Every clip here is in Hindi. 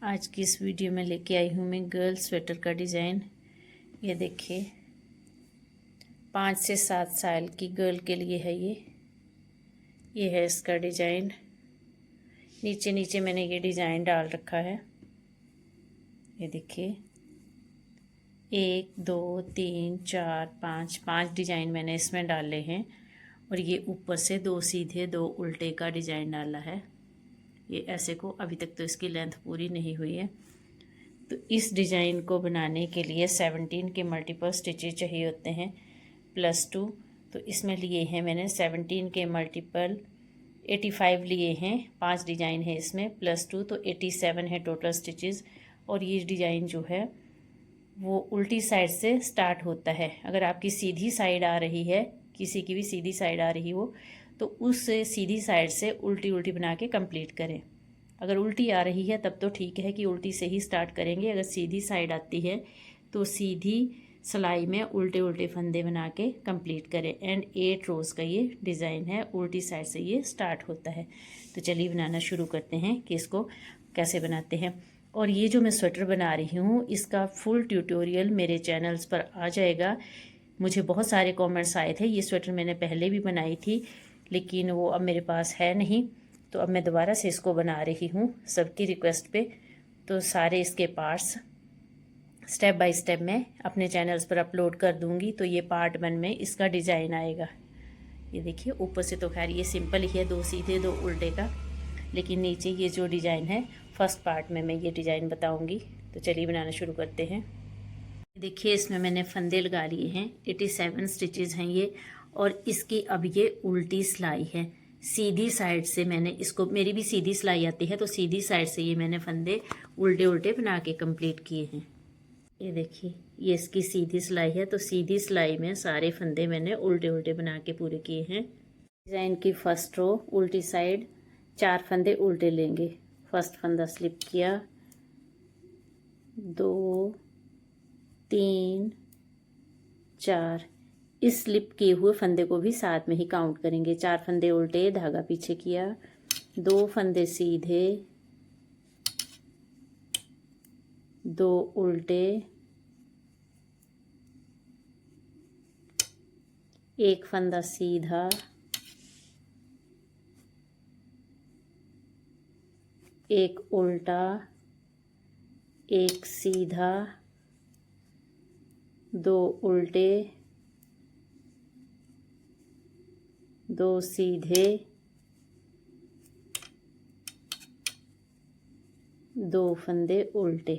आज की इस वीडियो में लेके आई हूँ मैं गर्ल स्वेटर का डिज़ाइन। ये देखिए 5 से 7 साल की गर्ल के लिए है ये है इसका डिज़ाइन। नीचे नीचे मैंने ये डिज़ाइन डाल रखा है। ये देखिए 1 2 3 4 5 डिज़ाइन मैंने इसमें डाले हैं और ये ऊपर से 2 सीधे 2 उल्टे का डिज़ाइन डाला है। ये ऐसे को अभी तक तो इसकी लेंथ पूरी नहीं हुई है। तो इस डिज़ाइन को बनाने के लिए 17 के मल्टीपल स्टिचेस चाहिए होते हैं +2। तो इसमें लिए हैं मैंने 17 के मल्टीपल 85 लिए हैं। 5 डिज़ाइन है इसमें +2 तो 87 है टोटल स्टिचेस। और ये डिज़ाइन जो है वो उल्टी साइड से स्टार्ट होता है। अगर आपकी सीधी साइड आ रही है, किसी की भी सीधी साइड आ रही हो, तो उस सीधी साइड से उल्टी उल्टी बना के कंप्लीट करें। अगर उल्टी आ रही है तब तो ठीक है कि उल्टी से ही स्टार्ट करेंगे। अगर सीधी साइड आती है तो सीधी सिलाई में उल्टे उल्टे फंदे बना के कंप्लीट करें। एंड 8 रोज़ का ये डिज़ाइन है, उल्टी साइड से ये स्टार्ट होता है। तो चलिए बनाना शुरू करते हैं कि इसको कैसे बनाते हैं। और ये जो मैं स्वेटर बना रही हूँ इसका फुल ट्यूटोरियल मेरे चैनल्स पर आ जाएगा। मुझे बहुत सारे कमेंट्स आए थे, ये स्वेटर मैंने पहले भी बनाई थी लेकिन वो अब मेरे पास है नहीं, तो अब मैं दोबारा से इसको बना रही हूँ सबकी रिक्वेस्ट पे। तो सारे इसके पार्ट्स स्टेप बाय स्टेप मैं अपने चैनल्स पर अपलोड कर दूँगी। तो ये पार्ट 1 में इसका डिज़ाइन आएगा। ये देखिए ऊपर से तो खैर ये सिंपल ही है, 2 सीधे 2 उल्टे का, लेकिन नीचे ये जो डिज़ाइन है फर्स्ट पार्ट में मैं ये डिज़ाइन बताऊँगी। तो चलिए बनाना शुरू करते हैं। देखिए इसमें मैंने फंदे लगा लिए हैं, 87 स्टिचेस हैं ये। और इसकी अब ये उल्टी सिलाई है। सीधी साइड से मैंने इसको, मेरी भी सीधी सिलाई आती है, तो सीधी साइड से ये मैंने फंदे उल्टे उल्टे बना के कंप्लीट किए हैं। ये देखिए ये इसकी सीधी सिलाई है, तो सीधी सिलाई में सारे फंदे मैंने उल्टे उल्टे बना के पूरे किए हैं। डिज़ाइन की फर्स्ट रो उल्टी साइड 4 फंदे उल्टे लेंगे। फर्स्ट फंदा स्लिप किया, 2 3 4। इस स्लिप किए हुए फंदे को भी साथ में ही काउंट करेंगे। 4 फंदे उल्टे, धागा पीछे किया, 2 फंदे सीधे, 2 उल्टे, 1 फंदा सीधा, 1 उल्टा, 1 सीधा, 2 उल्टे, 2 सीधे, 2 फंदे उल्टे।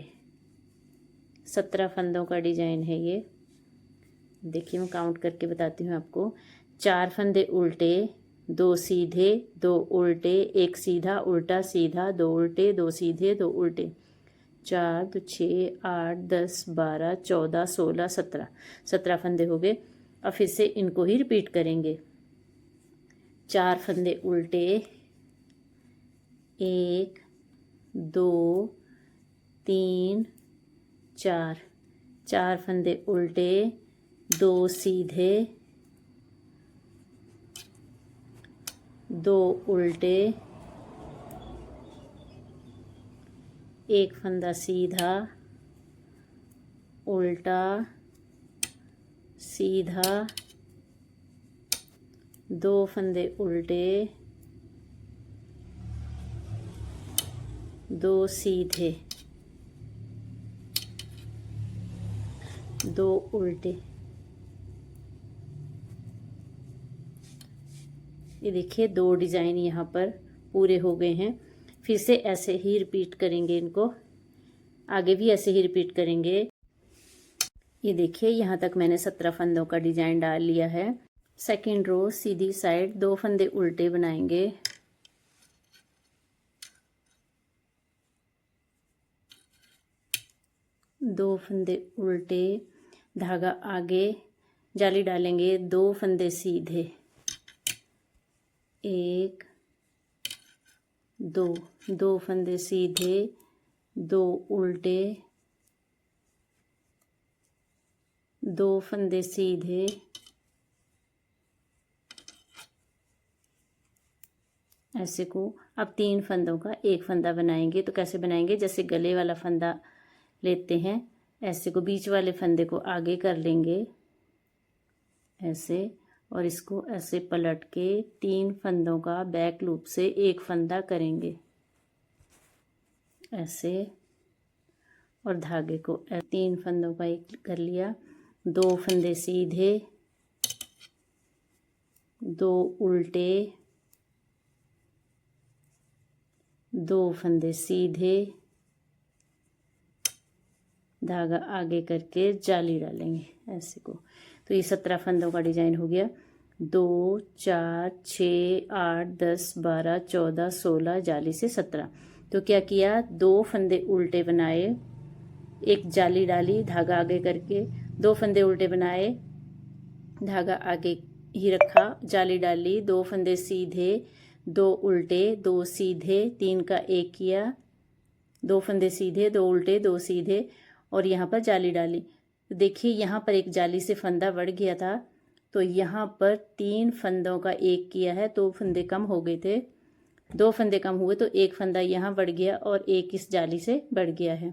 17 फंदों का डिजाइन है ये। देखिए मैं काउंट करके बताती हूँ आपको। 4 फंदे उल्टे, 2 सीधे, 2 उल्टे, 1 सीधा उल्टा सीधा, 2 उल्टे, 2 सीधे, 2 उल्टे। 4 तो 6 8 10 12 14 16 17। 17 फंदे हो गए। अब फिर से इनको ही रिपीट करेंगे। 4 फंदे उल्टे, 1 2 3 4। 4 फंदे उल्टे, 2 सीधे, 2 उल्टे, 1 फंदा सीधा, उल्टा, सीधा, 2 फंदे उल्टे, 2 सीधे, 2 उल्टे। ये देखिए 2 डिज़ाइन यहाँ पर पूरे हो गए हैं। फिर से ऐसे ही रिपीट करेंगे इनको, आगे भी ऐसे ही रिपीट करेंगे। ये देखिए यहाँ तक मैंने 17 फंदों का डिज़ाइन डाल लिया है। सेकेंड रो सीधी साइड 2 फंदे उल्टे बनाएंगे, 2 फंदे उल्टे, धागा आगे जाली डालेंगे, 2 फंदे सीधे, 1 2, 2 फंदे सीधे, 2 उल्टे, 2 फंदे सीधे, ऐसे को अब 3 फंदों का एक फंदा बनाएंगे। तो कैसे बनाएंगे, जैसे गले वाला फंदा लेते हैं, ऐसे को बीच वाले फंदे को आगे कर लेंगे ऐसे, और इसको ऐसे पलट के 3 फंदों का बैक लूप से एक फंदा करेंगे ऐसे, और धागे को 3 फंदों का एक कर लिया। 2 फंदे सीधे, 2 उल्टे, 2 फंदे सीधे, धागा आगे करके जाली डालेंगे ऐसे को। तो ये 17 फंदों का डिजाइन हो गया। 2 4 6 8 10 12 14 16 जाली से 17। तो क्या किया, 2 फंदे उल्टे बनाए, एक जाली डाली, धागा आगे करके, 2 फंदे उल्टे बनाए, धागा आगे ही रखा, जाली डाली, 2 फंदे सीधे, 2 उल्टे, 2 सीधे, 3 का 1 किया, 2 फंदे सीधे, 2 उल्टे, 2 सीधे, और यहाँ पर जाली डाली। तो देखिए यहाँ पर एक जाली से फंदा बढ़ गया था, तो यहाँ पर 3 फंदों का 1 किया है, 2 फंदे कम हो गए थे, 2 फंदे कम हुए तो 1 फंदा यहाँ बढ़ गया और 1 इस जाली से बढ़ गया है।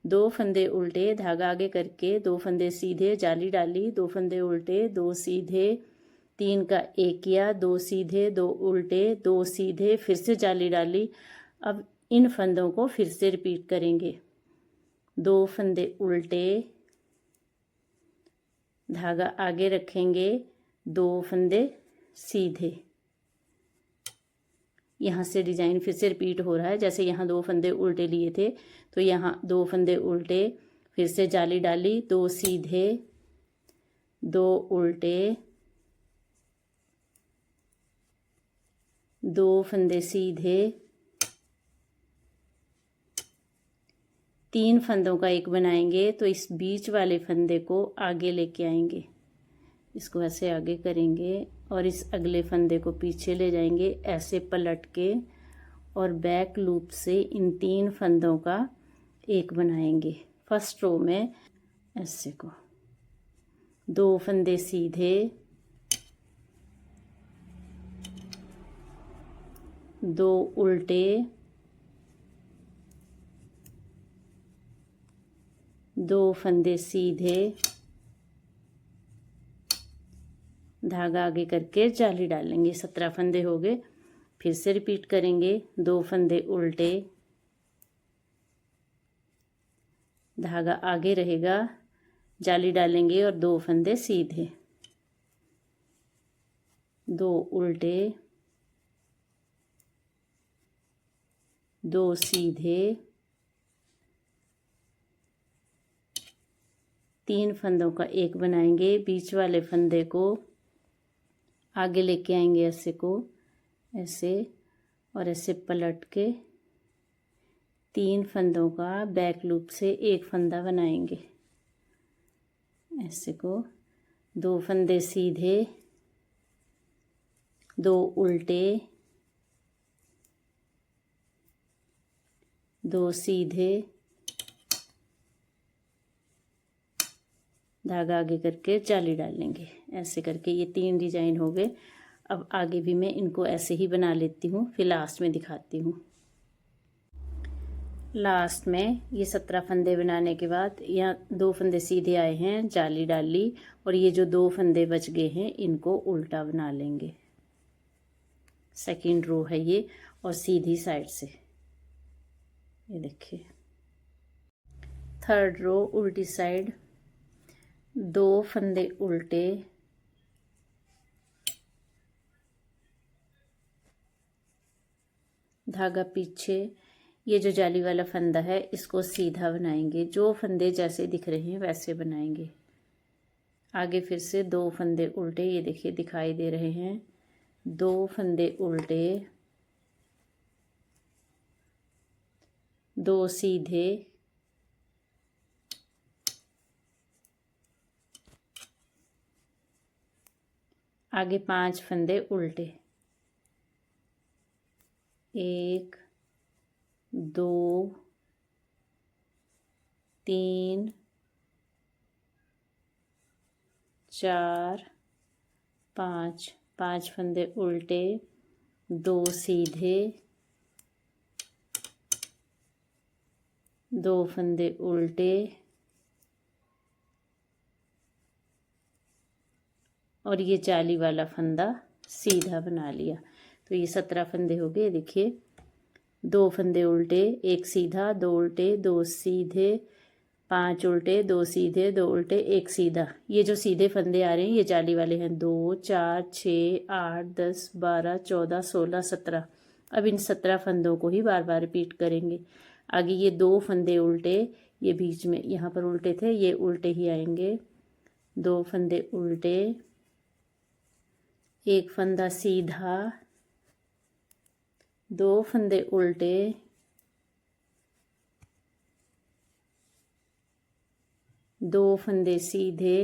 2 फंदे उल्टे, धागा आगे करके, 2 फंदे सीधे, जाली डाली, 2 फंदे उल्टे, 2 सीधे, 3 का 1 किया, 2 सीधे, 2 उल्टे, 2 सीधे, फिर से जाली डाली। अब इन फंदों को फिर से रिपीट करेंगे। 2 फंदे उल्टे, धागा आगे रखेंगे, 2 फंदे सीधे। यहाँ से डिजाइन फिर से रिपीट हो रहा है, जैसे यहाँ 2 फंदे उल्टे लिए थे, तो यहाँ 2 फंदे उल्टे, फिर से जाली डाली, 2 सीधे, 2 उल्टे, 2 फंदे सीधे, 3 फंदों का एक बनाएंगे। तो इस बीच वाले फंदे को आगे लेके आएंगे, इसको ऐसे आगे करेंगे, और इस अगले फंदे को पीछे ले जाएंगे ऐसे पलट के, और बैक लूप से इन 3 फंदों का एक बनाएंगे फर्स्ट रो में ऐसे को। 2 फंदे सीधे, 2 उल्टे, 2 फंदे सीधे, धागा आगे करके जाली डालेंगे। 17 फंदे हो गए। फिर से रिपीट करेंगे। 2 फंदे उल्टे, धागा आगे रहेगा, जाली डालेंगे, और 2 फंदे सीधे, 2 उल्टे, 2 सीधे, 3 फंदों का एक बनाएंगे। बीच वाले फंदे को आगे लेके आएंगे ऐसे को, ऐसे, और ऐसे पलट के 3 फंदों का बैक लूप से एक फंदा बनाएंगे ऐसे को। 2 फंदे सीधे, 2 उल्टे, 2 सीधे, धागा आगे करके जाली डालेंगे ऐसे करके। ये 3 डिजाइन हो गए। अब आगे भी मैं इनको ऐसे ही बना लेती हूँ, फिर लास्ट में दिखाती हूँ। लास्ट में ये 17 फंदे बनाने के बाद यहाँ 2 फंदे सीधे आए हैं, जाली डाली, और ये जो 2 फंदे बच गए हैं इनको उल्टा बना लेंगे। सेकंड रो है ये, और सीधी साइड से ये देखिए। थर्ड रो उल्टी साइड, 2 फंदे उल्टे, धागा पीछे, ये जो जाली वाला फंदा है इसको सीधा बनाएंगे। जो फंदे जैसे दिख रहे हैं वैसे बनाएंगे। आगे फिर से 2 फंदे उल्टे, ये देखिए दिखाई दे रहे हैं। 2 फंदे उल्टे, 2 सीधे, आगे 5 फंदे उल्टे, 1 2 3 4 5 5 फंदे उल्टे, 2 सीधे, 2 फंदे उल्टे और ये जाली वाला फंदा सीधा बना लिया। तो ये 17 फंदे हो गए। देखिए 2 फंदे उल्टे, 1 सीधा, 2 उल्टे, 2 सीधे, 5 उल्टे, 2 सीधे, 2 उल्टे, 1 सीधा। ये जो सीधे फंदे आ रहे हैं ये जाली वाले हैं। 2 4 6 8 10 12 14 16 17। अब इन 17 फंदों को ही बार बार रिपीट करेंगे। आगे ये 2 फंदे उल्टे, ये बीच में यहाँ पर उल्टे थे, ये उल्टे ही आएंगे। 2 फंदे उल्टे, 1 फंदा सीधा, 2 फंदे उल्टे, 2 फंदे सीधे,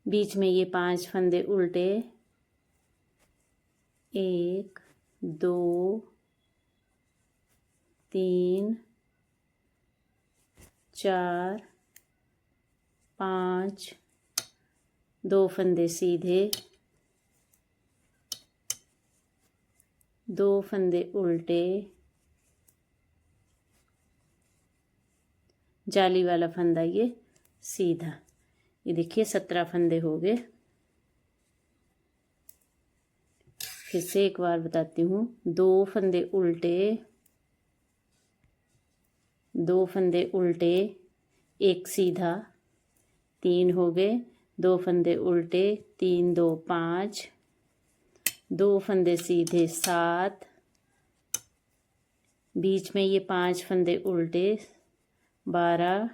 बीच में ये 5 फंदे उल्टे, 1 2 3 4 5, 2 फंदे सीधे, 2 फंदे उल्टे, जाली वाला फंदा ये सीधा। ये देखिए 17 फंदे हो गए। फिर से एक बार बताती हूँ। 2 फंदे उल्टे, 2 फंदे उल्टे, 1 सीधा, 3 हो गए। 2 फंदे उल्टे, 3 2 5, 2 फंदे सीधे 7, बीच में ये 5 फंदे उल्टे 12,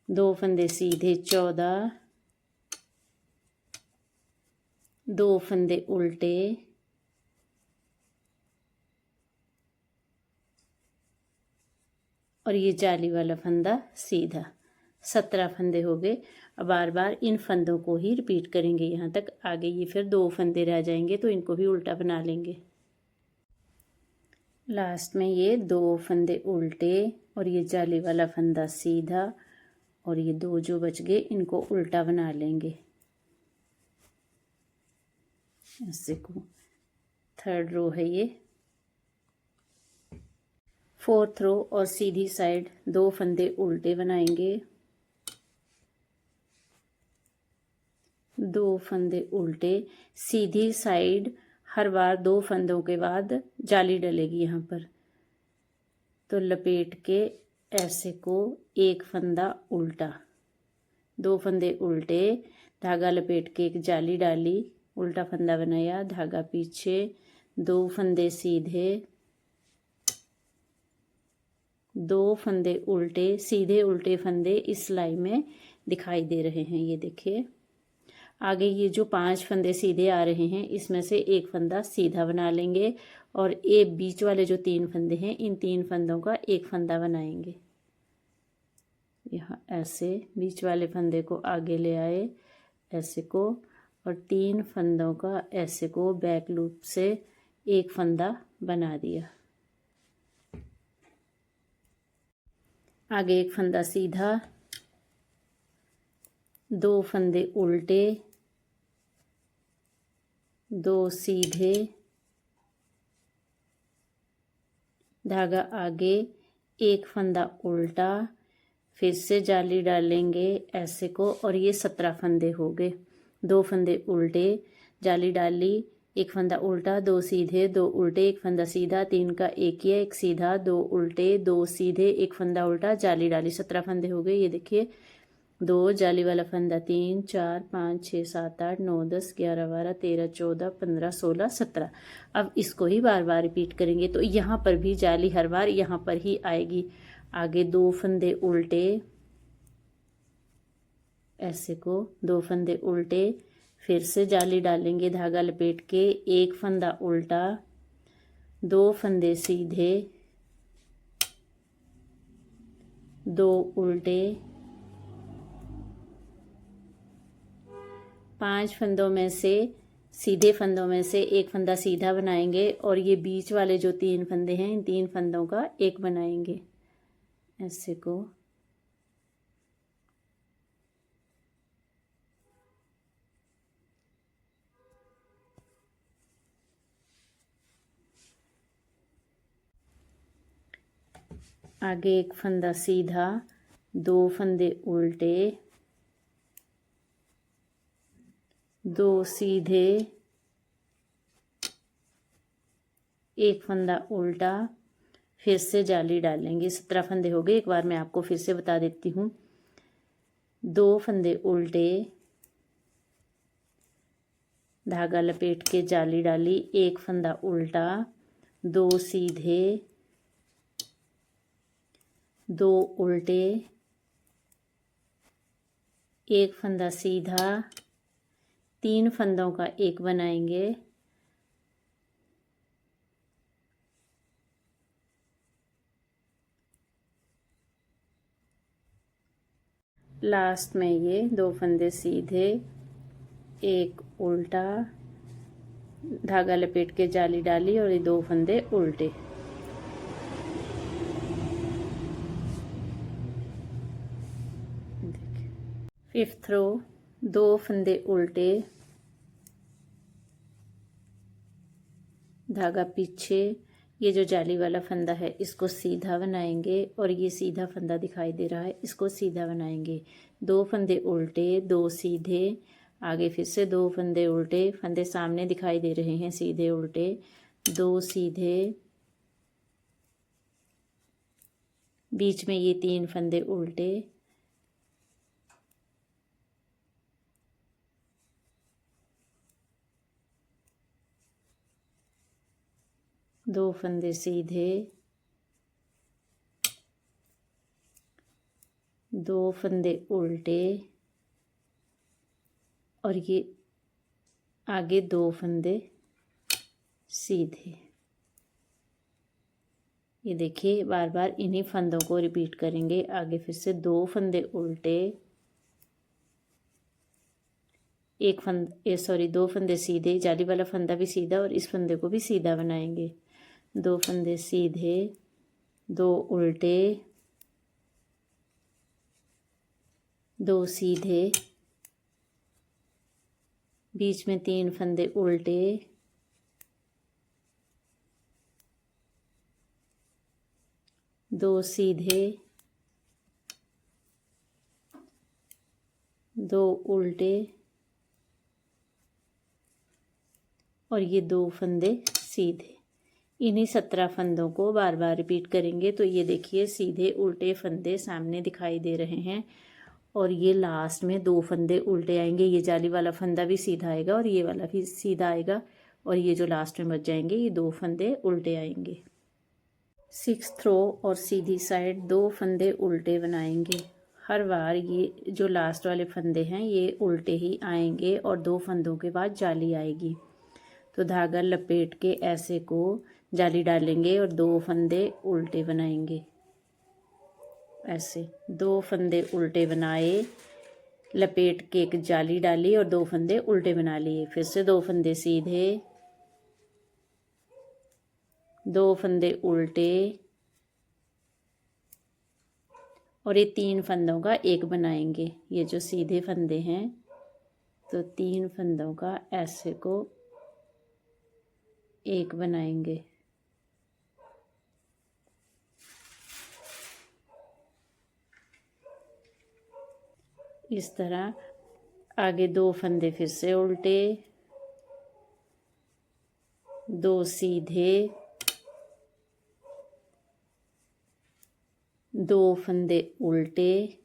2 फंदे सीधे 14, 2 फंदे उल्टे, और ये जाली वाला फंदा सीधा। 17 फंदे हो गए। अब बार बार इन फंदों को ही रिपीट करेंगे यहाँ तक। आगे ये फिर 2 फंदे रह जाएंगे तो इनको भी उल्टा बना लेंगे। लास्ट में ये 2 फंदे उल्टे और ये जाली वाला फंदा सीधा, और ये 2 जो बच गए इनको उल्टा बना लेंगे ऐसे को। 3rd रो है ये। 4th रो और सीधी साइड 2 फंदे उल्टे बनाएंगे, 2 फंदे उल्टे। सीधी साइड हर बार 2 फंदों के बाद जाली डलेगी यहाँ पर। तो लपेट के ऐसे को 1 फंदा उल्टा, 2 फंदे उल्टे, धागा लपेट के एक जाली डाली, उल्टा फंदा बनाया, धागा पीछे, 2 फंदे सीधे, 2 फंदे उल्टे। सीधे उल्टे फंदे इस लाइन में दिखाई दे रहे हैं, ये देखिए। आगे ये जो 5 फंदे सीधे आ रहे हैं इसमें से 1 फंदा सीधा बना लेंगे, और ये बीच वाले जो 3 फंदे हैं इन 3 फंदों का 1 फंदा बनाएंगे। यहाँ ऐसे बीच वाले फंदे को आगे ले आए ऐसे को, और 3 फंदों का ऐसे को बैक लूप से 1 फंदा बना दिया। आगे 1 फंदा सीधा, 2 फंदे उल्टे, 2 सीधे, धागा आगे, 1 फंदा उल्टा, फिर से जाली डालेंगे ऐसे को, और ये 17 फंदे हो गए। 2 फंदे उल्टे, जाली डाली, 1 फंदा उल्टा, 2 सीधे, 2 उल्टे, 1 फंदा सीधा, 3 का 1 किया, 1 सीधा, 2 उल्टे, 2 सीधे, 1 फंदा उल्टा, जाली डाली। 17 फंदे हो गए। ये देखिए 2 जाली वाला फंदा, 3 4 5 6 7 8 9 10 11 12 13 14 15 16 17। अब इसको ही बार बार रिपीट करेंगे। तो यहाँ पर भी जाली हर बार यहाँ पर ही आएगी। आगे 2 फंदे उल्टे ऐसे को, 2 फंदे उल्टे, फिर से जाली डालेंगे धागा लपेट के, 1 फंदा उल्टा, 2 फंदे सीधे, 2 उल्टे, 5 फंदों में से सीधे फंदों में से 1 फंदा सीधा बनाएंगे, और ये बीच वाले जो 3 फंदे हैं इन 3 फंदों का 1 बनाएंगे। ऐसे को आगे एक फंदा सीधा, 2 फंदे उल्टे, 2 सीधे, एक फंदा उल्टा, फिर से जाली डालेंगे। 17 फंदे हो गए। एक बार मैं आपको फिर से बता देती हूँ। 2 फंदे उल्टे, धागा लपेट के जाली डाली, एक फंदा उल्टा, 2 सीधे, 2 उल्टे, एक फंदा सीधा, 3 फंदों का एक बनाएंगे, लास्ट में ये 2 फंदे सीधे, एक उल्टा, धागा लपेट के जाली डाली और ये 2 फंदे उल्टे। फिफ्थ रो, 2 फंदे उल्टे, धागा पीछे, ये जो जाली वाला फंदा है इसको सीधा बनाएंगे और ये सीधा फंदा दिखाई दे रहा है, इसको सीधा बनाएंगे। 2 फंदे उल्टे, 2 सीधे, आगे फिर से 2 फंदे उल्टे, फंदे सामने दिखाई दे रहे हैं, सीधे उल्टे, 2 सीधे, बीच में ये 3 फंदे उल्टे, 2 फंदे सीधे, 2 फंदे उल्टे और ये आगे 2 फंदे सीधे। ये देखिए बार बार इन्हीं फंदों को रिपीट करेंगे। आगे फिर से 2 फंदे उल्टे, 2 फंदे सीधे, जाली वाला फंदा भी सीधा और इस फंदे को भी सीधा बनाएंगे। 2 फंदे सीधे, 2 उल्टे, 2 सीधे, बीच में 3 फंदे उल्टे, 2 सीधे, 2 उल्टे और ये 2 फंदे सीधे। इन्हीं 17 फंदों को बार बार रिपीट करेंगे। तो ये देखिए सीधे उल्टे फंदे सामने दिखाई दे रहे हैं और ये लास्ट में 2 फंदे उल्टे आएंगे। ये जाली वाला फंदा भी सीधा आएगा और ये वाला भी सीधा आएगा और ये जो लास्ट में बच जाएंगे ये 2 फंदे उल्टे आएंगे। 6th रो और सीधी साइड 2 फंदे उल्टे बनाएंगे। हर बार ये जो लास्ट वाले फंदे हैं ये उल्टे ही आएंगे और 2 फंदों के बाद जाली आएगी। तो धागा लपेट के ऐसे को जाली डालेंगे और 2 फंदे उल्टे बनाएंगे। ऐसे 2 फंदे उल्टे बनाए, लपेट के एक जाली डाली और 2 फंदे उल्टे बना लिए। फिर से 2 फंदे सीधे, 2 फंदे उल्टे और ये 3 फंदों का एक बनाएंगे। ये जो सीधे फंदे हैं तो 3 फंदों का ऐसे को एक बनाएंगे। इस तरह आगे 2 फंदे फिर से उल्टे, 2 सीधे, 2 फंदे उल्टे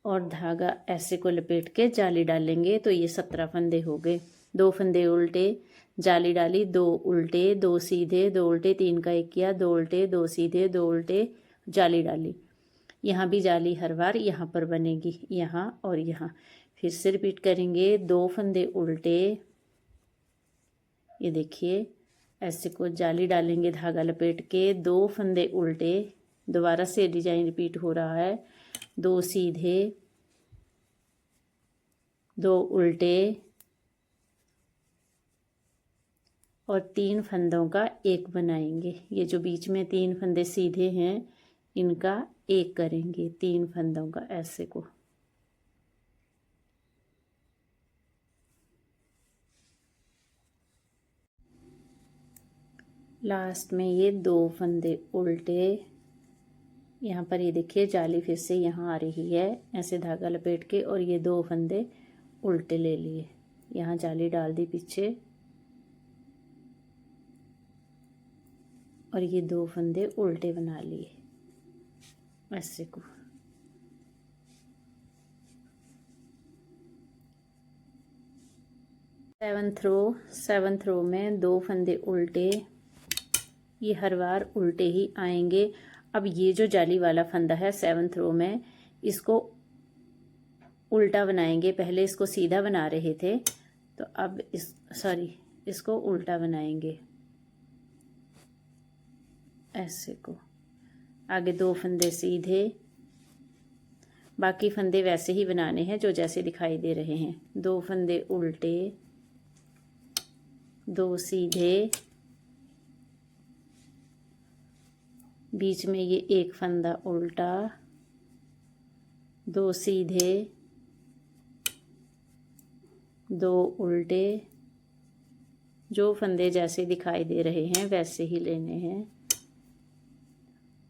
और धागा ऐसे को लपेट के जाली डालेंगे। तो ये 17 फंदे हो गए। 2 फंदे उल्टे, जाली डाली, 2 उल्टे, 2 सीधे, 2 उल्टे, 3 का एक किया, 2 उल्टे, 2 सीधे, 2 उल्टे, जाली डाली। यहाँ भी जाली हर बार यहाँ पर बनेगी, यहाँ और यहाँ। फिर से रिपीट करेंगे। 2 फंदे उल्टे, ये देखिए ऐसे को जाली डालेंगे धागा लपेट के, 2 फंदे उल्टे, दोबारा से डिजाइन रिपीट हो रहा है, 2 सीधे, 2 उल्टे और 3 फंदों का एक बनाएंगे। ये जो बीच में 3 फंदे सीधे हैं इनका एक करेंगे 3 फंदों का ऐसे को। लास्ट में ये 2 फंदे उल्टे, यहाँ पर ये देखिए जाली फिर से यहाँ आ रही है, ऐसे धागा लपेट के, और ये 2 फंदे उल्टे ले लिए, यहाँ जाली डाल दी पीछे, और ये 2 फंदे उल्टे बना लिए ऐसे को। सेवंथ रो में 2 फंदे उल्टे, ये हर बार उल्टे ही आएंगे। अब ये जो जाली वाला फंदा है 7th रो में, इसको उल्टा बनाएंगे। पहले इसको सीधा बना रहे थे, तो अब इसको उल्टा बनाएंगे ऐसे को। आगे 2 फंदे सीधे, बाकी फंदे वैसे ही बनाने हैं जो जैसे दिखाई दे रहे हैं। 2 फंदे उल्टे, 2 सीधे, बीच में ये 1 फंदा उल्टा, 2 सीधे, 2 उल्टे, जो फंदे जैसे दिखाई दे रहे हैं वैसे ही लेने हैं।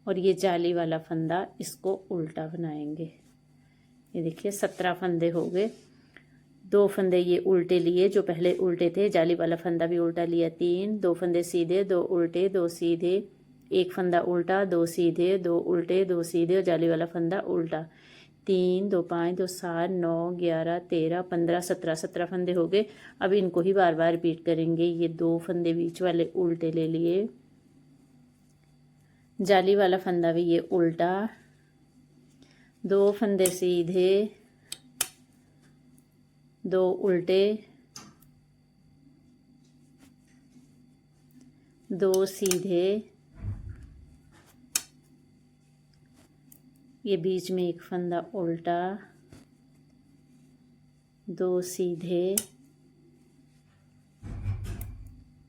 और ये जाली वाला फंदा, इसको उल्टा बनाएंगे। ये देखिए 17 फंदे हो गए। 2 फंदे ये उल्टे लिए जो पहले उल्टे थे, जाली वाला फंदा भी उल्टा लिया 3, 2 फंदे सीधे, 2 उल्टे, 2 सीधे, 1 फंदा उल्टा, 2 सीधे, 2 उल्टे, 2 सीधे, और जाली वाला फंदा उल्टा। 3 2 5 2 7 9 11 13 15 17 फंदे हो गए। अब इनको ही बार बार रिपीट करेंगे। ये 2 फंदे बीच वाले उल्टे ले लिए, जाली वाला फंदा भी ये उल्टा, 2 फंदे सीधे, 2 उल्टे, 2 सीधे, ये बीच में 1 फंदा उल्टा, 2 सीधे,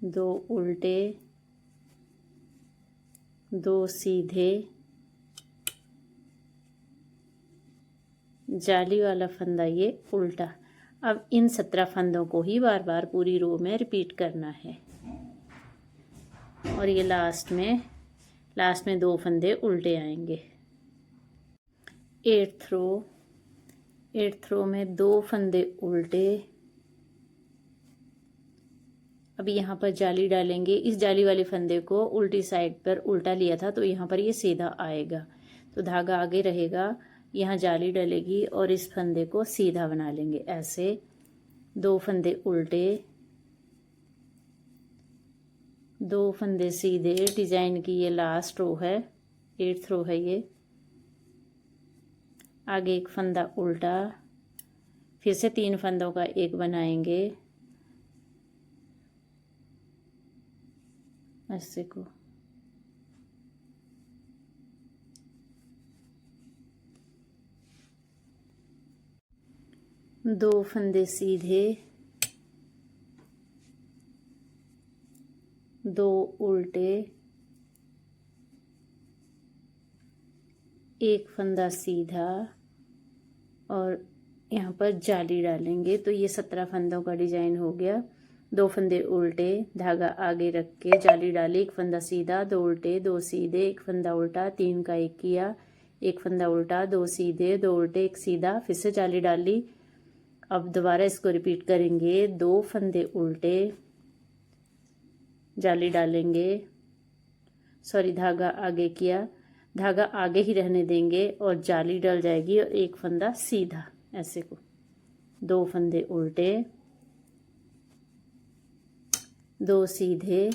2 उल्टे, 2 सीधे, जाली वाला फंदा ये उल्टा। अब इन 17 फंदों को ही बार बार पूरी रो में रिपीट करना है। और ये लास्ट में 2 फंदे उल्टे आएंगे। 8th रो में 2 फंदे उल्टे। अब यहाँ पर जाली डालेंगे। इस जाली वाले फंदे को उल्टी साइड पर उल्टा लिया था, तो यहाँ पर ये सीधा आएगा, तो धागा आगे रहेगा, यहाँ जाली डलेगी और इस फंदे को सीधा बना लेंगे ऐसे। 2 फंदे उल्टे, 2 फंदे सीधे। डिजाइन की ये लास्ट रो है, 8th रो है ये। आगे 1 फंदा उल्टा, फिर से 3 फंदों का एक बनाएंगे ऐसे को। दो फंदे सीधे, 2 उल्टे, 1 फंदा सीधा, और यहाँ पर जाली डालेंगे। तो ये 17 फंदों का डिजाइन हो गया। 2 फंदे उल्टे, धागा आगे रख के जाली डाली, 1 फंदा सीधा, 2 उल्टे, 2 सीधे, 1 फंदा उल्टा, 3 का 1 किया, 1 फंदा उल्टा, 2 सीधे, 2 उल्टे, 1 सीधा, फिर से जाली डाली। अब दोबारा इसको रिपीट करेंगे। 2 फंदे उल्टे, जाली डालेंगे, सॉरी धागा आगे किया, धागा आगे ही रहने देंगे और जाली डल जाएगी, और 1 फंदा सीधा ऐसे को। 2 फंदे उल्टे, 2 सीधे,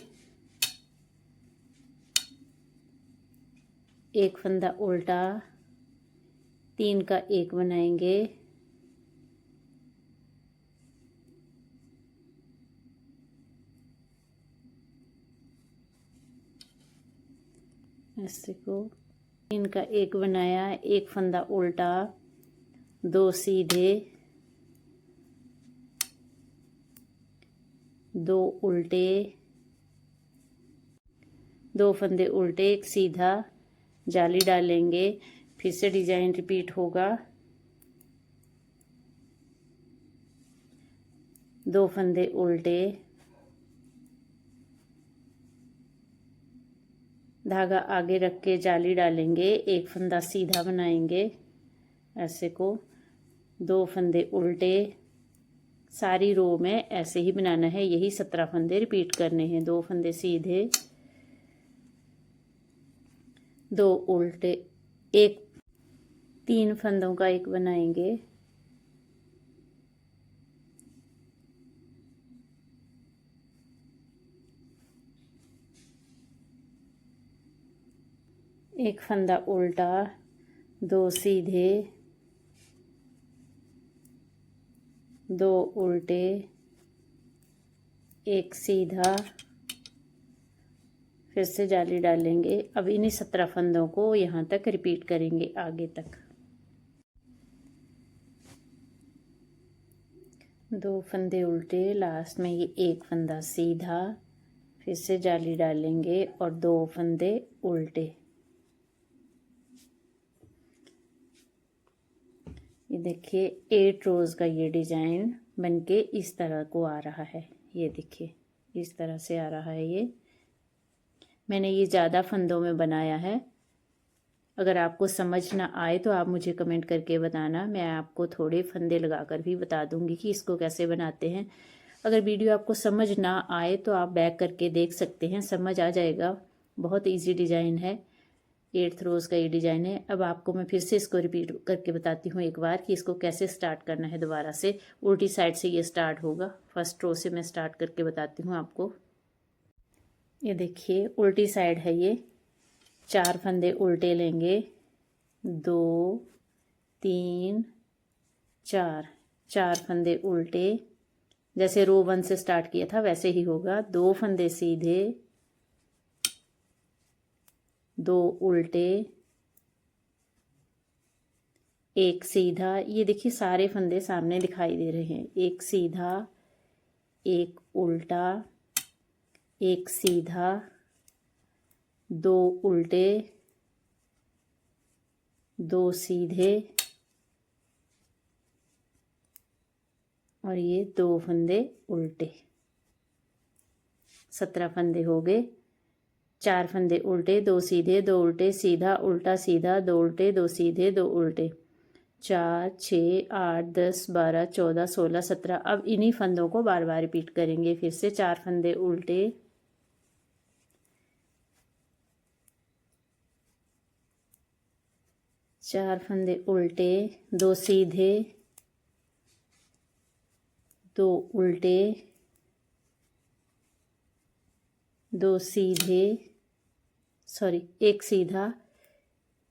1 फंदा उल्टा, 3 का 1 बनाएंगे, ऐसे को। 3 का 1 बनाया, 1 फंदा उल्टा, 2 सीधे, 2 उल्टे, 2 फंदे उल्टे, 1 सीधा, जाली डालेंगे, फिर से डिजाइन रिपीट होगा। 2 फंदे उल्टे, धागा आगे रख के जाली डालेंगे, 1 फंदा सीधा बनाएंगे ऐसे को, 2 फंदे उल्टे। सारी रो में ऐसे ही बनाना है, यही 17 फंदे रिपीट करने हैं। 2 फंदे सीधे, 2 उल्टे, 3 फंदों का एक बनाएंगे, एक फंदा उल्टा, 2 सीधे, 2 उल्टे, 1 सीधा, फिर से जाली डालेंगे। अब इन्हीं 17 फंदों को यहाँ तक रिपीट करेंगे आगे तक। 2 फंदे उल्टे, लास्ट में ये 1 फंदा सीधा, फिर से जाली डालेंगे और 2 फंदे उल्टे। ये देखिए 8 रोज़ का ये डिज़ाइन बनके इस तरह को आ रहा है। ये देखिए इस तरह से आ रहा है। ये मैंने ये ज़्यादा फंदों में बनाया है। अगर आपको समझ ना आए तो आप मुझे कमेंट करके बताना, मैं आपको थोड़े फंदे लगाकर भी बता दूंगी कि इसको कैसे बनाते हैं। अगर वीडियो आपको समझ ना आए तो आप बैक करके देख सकते हैं, समझ आ जाएगा। बहुत इजी डिज़ाइन है, 8 रोज़ का ये डिज़ाइन है। अब आपको मैं फिर से इसको रिपीट करके बताती हूँ एक बार कि इसको कैसे स्टार्ट करना है। दोबारा से उल्टी साइड से ये स्टार्ट होगा। फर्स्ट रो से मैं स्टार्ट करके बताती हूँ आपको। ये देखिए उल्टी साइड है ये। 4 फंदे उल्टे लेंगे, 2 3 4, 4 फंदे उल्टे, जैसे रो 1 से स्टार्ट किया था वैसे ही होगा। 2 फंदे सीधे, 2 उल्टे, 1 सीधा। ये देखिए सारे फंदे सामने दिखाई दे रहे हैं। 1 सीधा, 1 उल्टा, 1 सीधा, 2 उल्टे, 2 सीधे और ये 2 फंदे उल्टे। 17 फंदे हो गए। 4 फंदे उल्टे, 2 सीधे, 2 उल्टे, सीधा, उल्टा, सीधा, 2 उल्टे, 2 सीधे, 2 उल्टे। 4 6 8 10 12 14 16 17। अब इन्हीं फंदों को बार बार रिपीट करेंगे। फिर से 4 फंदे उल्टे, 4 फंदे उल्टे, 2 सीधे, 2 उल्टे, 2 सीधे, 1 सीधा,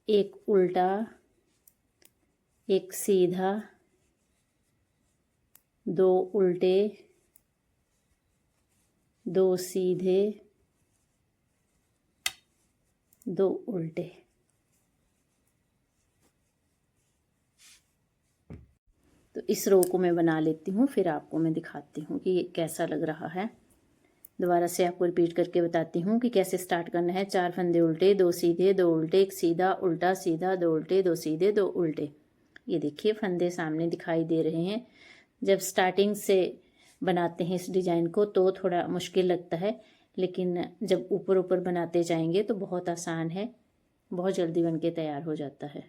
1 उल्टा, 1 सीधा, 2 उल्टे, 2 सीधे, 2 उल्टे। तो इस रो को मैं बना लेती हूँ, फिर आपको मैं दिखाती हूँ कि ये कैसा लग रहा है। दोबारा से आपको रिपीट करके बताती हूँ कि कैसे स्टार्ट करना है। 4 फंदे उल्टे, 2 सीधे, 2 उल्टे, 1 सीधा, उल्टा, सीधा, 2 उल्टे, 2 सीधे, 2 उल्टे। ये देखिए फंदे सामने दिखाई दे रहे हैं। जब स्टार्टिंग से बनाते हैं इस डिज़ाइन को तो थोड़ा मुश्किल लगता है, लेकिन जब ऊपर ऊपर बनाते जाएंगे तो बहुत आसान है, बहुत जल्दी बनके तैयार हो जाता है।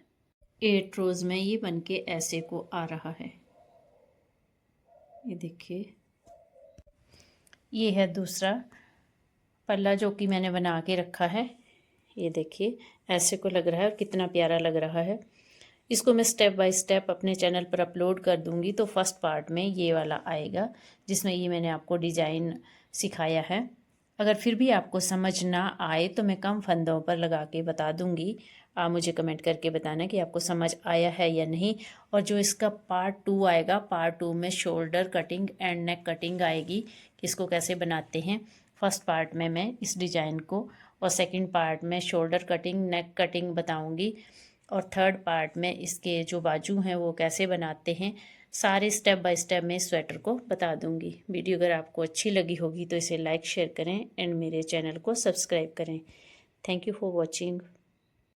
8 रोज़ में ये बनके ऐसे को आ रहा है। ये देखिए ये है दूसरा पल्ला जो कि मैंने बना के रखा है। ये देखिए ऐसे को लग रहा है और कितना प्यारा लग रहा है। इसको मैं स्टेप बाय स्टेप अपने चैनल पर अपलोड कर दूंगी। तो फर्स्ट पार्ट में ये वाला आएगा जिसमें ये मैंने आपको डिज़ाइन सिखाया है। अगर फिर भी आपको समझ ना आए तो मैं कम फंदों पर लगा के बता दूंगी। आप मुझे कमेंट करके बताना कि आपको समझ आया है या नहीं। और जो इसका पार्ट 2 आएगा, पार्ट 2 में shoulder cutting and neck cutting आएगी, इसको कैसे बनाते हैं। फर्स्ट पार्ट में मैं इस डिज़ाइन को और सेकंड पार्ट में शोल्डर कटिंग नेक कटिंग बताऊंगी और थर्ड पार्ट में इसके जो बाजू हैं वो कैसे बनाते हैं। सारे स्टेप बाय स्टेप में स्वेटर को बता दूंगी। वीडियो अगर आपको अच्छी लगी होगी तो इसे लाइक शेयर करें एंड मेरे चैनल को सब्सक्राइब करें। Thank you for watching.